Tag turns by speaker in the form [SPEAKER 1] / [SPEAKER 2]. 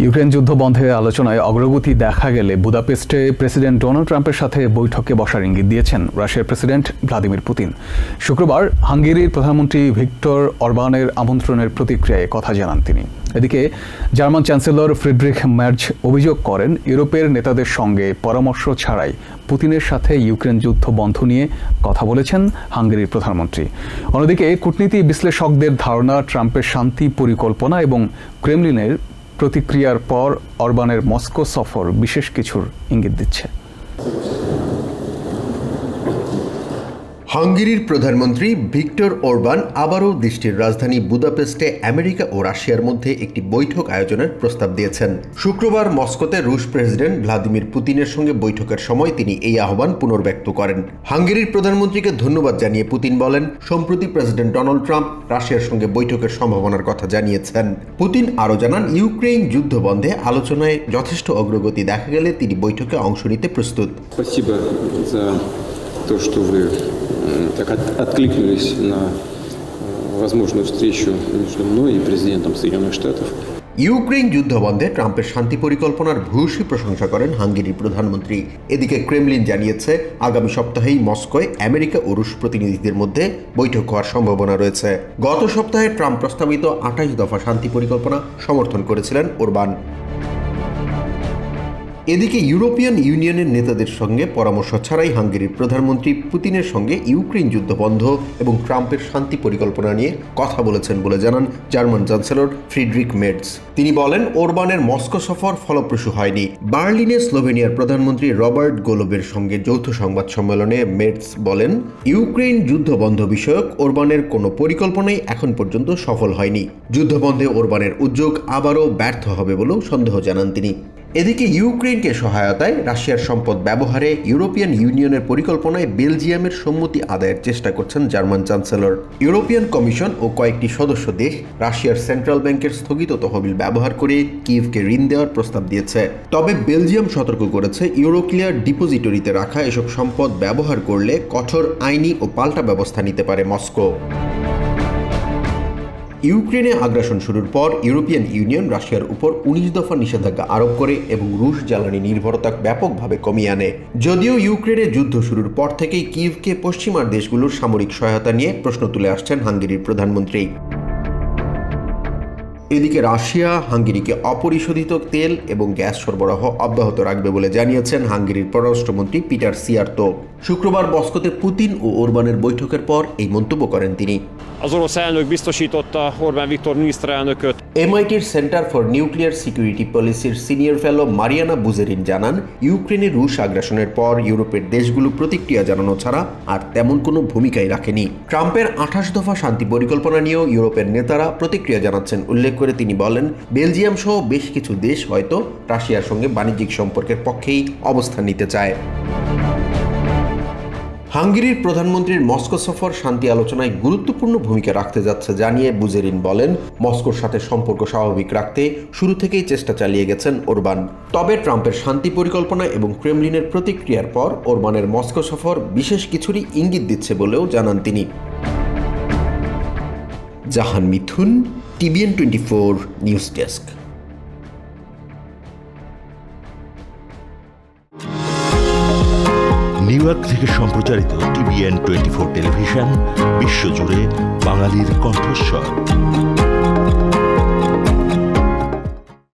[SPEAKER 1] Ukraine যুদ্ধ বন্ধে আলোচনায় অগ্রগতি দেখা গেলে বুদাপেস্টে প্রেসিডেন্ট ডোনাল্ড ট্রাম্পের সাথে বৈঠকে বসার ইঙ্গিত দিয়েছেন রাশিয়ার প্রেসিডেন্ট ভ্লাদিমির পুতিন। শুক্রবার হাঙ্গেরির প্রধানমন্ত্রী ভিক্টর অরবানের আমন্ত্রণের প্রতিক্রিয়ায় কথা জানান তিনি। এদিকে জার্মান চ্যান্সেলর ফ্রিডরিখ মের্জ অভিযোগ করেন, ইউরোপের নেতাদের সঙ্গে পরামর্শ ছাড়াই পুতিনের সাথে ইউক্রেন যুদ্ধ বন্ধ নিয়ে কথা বলেছেন হাঙ্গেরির প্রধানমন্ত্রী। অন্যদিকে কূটনীতি বিশ্লেষকদের ধারণা, ট্রাম্পের শান্তি পরিকল্পনা এবং ক্রেমলিনের প্রতিক্রিয়ার পর অরবানের মস্কো সফর বিশেষ কিছুর ইঙ্গিত দিচ্ছে।
[SPEAKER 2] হাঙ্গেরির প্রধানমন্ত্রী ভিক্টর অরবান আবারও দেশটির রাজধানী বুদাপেস্টে আমেরিকা ও রাশিয়ার মধ্যে একটি বৈঠক আয়োজনের প্রস্তাব দিয়েছেন। শুক্রবার মস্কোতে রুশ প্রেসিডেন্ট ভ্লাদিমির পুতিনের সঙ্গে বৈঠকের সময় তিনি এই আহ্বান পুনর্ব্যক্ত করেন। হাঙ্গেরির প্রধানমন্ত্রীকে ধন্যবাদ জানিয়ে পুতিন বলেন, সম্প্রতি প্রেসিডেন্ট ডোনাল্ড ট্রাম্প রাশিয়ার সঙ্গে বৈঠকের সম্ভাবনার কথা জানিয়েছেন। পুতিন আরও জানান, ইউক্রেন যুদ্ধ বন্ধে আলোচনায় যথেষ্ট অগ্রগতি দেখা গেলে তিনি বৈঠকে অংশ নিতে প্রস্তুত।
[SPEAKER 3] То, что вы так откликнулись на возможную встречу между мной и президентом Соединенных Штатов.
[SPEAKER 2] ইউক্রেন যুদ্ধবন্ধে ট্রাম্পের শান্তি পরিকল্পনার ভূয়সী প্রশংসা করেন হাঙ্গেরির প্রধানমন্ত্রী। এদিকে ক্রেমলিন জানিয়েছে, আগামী সপ্তাহেই মস্কোয় আমেরিকা ও রুশ প্রতিনিধিদের মধ্যে বৈঠক হওয়ার সম্ভাবনা রয়েছে। গত সপ্তাহে ট্রাম্প প্রস্তাবিত 28 দফা শান্তি পরিকল্পনা সমর্থন করেছিলেন অরবান। এদিকে ইউরোপিয়ান ইউনিয়নের নেতাদের সঙ্গে পরামর্শ ছাড়াই হাঙ্গেরির প্রধানমন্ত্রী পুতিনের সঙ্গে ইউক্রেন যুদ্ধ বন্ধ এবং ট্রাম্পের শান্তি পরিকল্পনা নিয়ে কথা বলেছেন বলে জানান জার্মান চ্যান্সেলর ফ্রিডরিখ মের্জ। তিনি বলেন, ওরবানের মস্কো সফর ফলপ্রসূ হয়নি। বার্লিনে স্লোভেনিয়ার প্রধানমন্ত্রী রবার্ট গোলোবের সঙ্গে যৌথ সংবাদ সম্মেলনে মের্জ বলেন, ইউক্রেন যুদ্ধ বন্ধ বিষয়ক ওরবানের কোনো পরিকল্পনাই এখন পর্যন্ত সফল হয়নি। যুদ্ধবন্ধে ওরবানের উদ্যোগ আবারও ব্যর্থ হবে বলেও সন্দেহ জানান তিনি। এদিকে ইউক্রেনকে সহায়তায় রাশিয়ার সম্পদ ব্যবহারে ইউরোপিয়ান ইউনিয়নের পরিকল্পনায় বেলজিয়ামের সম্মতি আদায়ের চেষ্টা করছেন জার্মান চ্যান্সেলর। ইউরোপিয়ান কমিশন ও কয়েকটি সদস্য দেশ রাশিয়ার সেন্ট্রাল ব্যাংকের স্থগিত তহবিল ব্যবহার করে কিয়েভকে ঋণ দেওয়ার প্রস্তাব দিয়েছে। তবে বেলজিয়াম সতর্ক করেছে, ইউরোক্লিয়ার ডিপোজিটরিতে রাখা এসব সম্পদ ব্যবহার করলে কঠোর আইনি ও পাল্টা ব্যবস্থা নিতে পারে মস্কো। ইউক্রেনে আগ্রাসন শুরুর পর ইউরোপিয়ান ইউনিয়ন রাশিয়ার উপর 19 দফা নিষেধাজ্ঞা আরোপ করে এবং রুশ জ্বালানি নির্ভরতা ব্যাপকভাবে কমিয়ে আনে। যদিও ইউক্রেনে যুদ্ধ শুরুর পর থেকেই কিয়েভকে পশ্চিমার দেশগুলোর সামরিক সহায়তা নিয়ে প্রশ্ন তুলে আসছেন হাঙ্গেরির প্রধানমন্ত্রী। এদিকে রাশিয়া হাঙ্গেরিকে অপরিশোধিত তেল এবং গ্যাস সরবরাহ অব্যাহত রাখবে বলে জানিয়েছেন হাঙ্গেরির পররাষ্ট্রমন্ত্রী পিটার সিয়ার্তো। শুক্রবার মস্কোতে পুতিন ও ওরবানের বৈঠকের পর এই মন্তব্য করেন তিনি।
[SPEAKER 4] Az orosz elnök biztosította Orbán Viktor miniszterelnököt.
[SPEAKER 2] এমআইটির সেন্টার ফর নিউক্লিয়ার সিকিউরিটি পলিসির সিনিয়র ফেলো মারিয়ানা বুজেরিন জানান, ইউক্রেনের রুশ আগ্রাসনের পর ইউরোপের দেশগুলো প্রতিক্রিয়া জানানো ছাড়া আর তেমন কোনো ভূমিকাই রাখেনি। ট্রাম্পের 28 দফা শান্তি পরিকল্পনা নিয়েও ইউরোপের নেতারা প্রতিক্রিয়া জানাচ্ছেন উল্লেখ করে তিনি বলেন, বেলজিয়াম সহ বেশ কিছু দেশ হয়তো রাশিয়ার সঙ্গে বাণিজ্যিক সম্পর্কের পক্ষেই অবস্থান নিতে চায়। হাঙ্গেরির প্রধানমন্ত্রীর মস্কো সফর শান্তি আলোচনায় গুরুত্বপূর্ণ ভূমিকা রাখতে যাচ্ছে জানিয়ে বুজেরিন বলেন, মস্কোর সাথে সম্পর্ক স্বাভাবিক রাখতে শুরু থেকেই চেষ্টা চালিয়ে গেছেন অরবান। তবে ট্রাম্পের শান্তি পরিকল্পনা এবং ক্রেমলিনের প্রতিক্রিয়ার পর অরবানের মস্কো সফর বিশেষ কিছুরই ইঙ্গিত দিচ্ছে বলেও জানান তিনি। Jahan Mithun, TVN 24 news desk.
[SPEAKER 5] New York থেকে সম্প্রচারিত টিভিএন 24 টেলিভিশন বিশ্বজুড়ে বাঙালির কণ্ঠস্বর।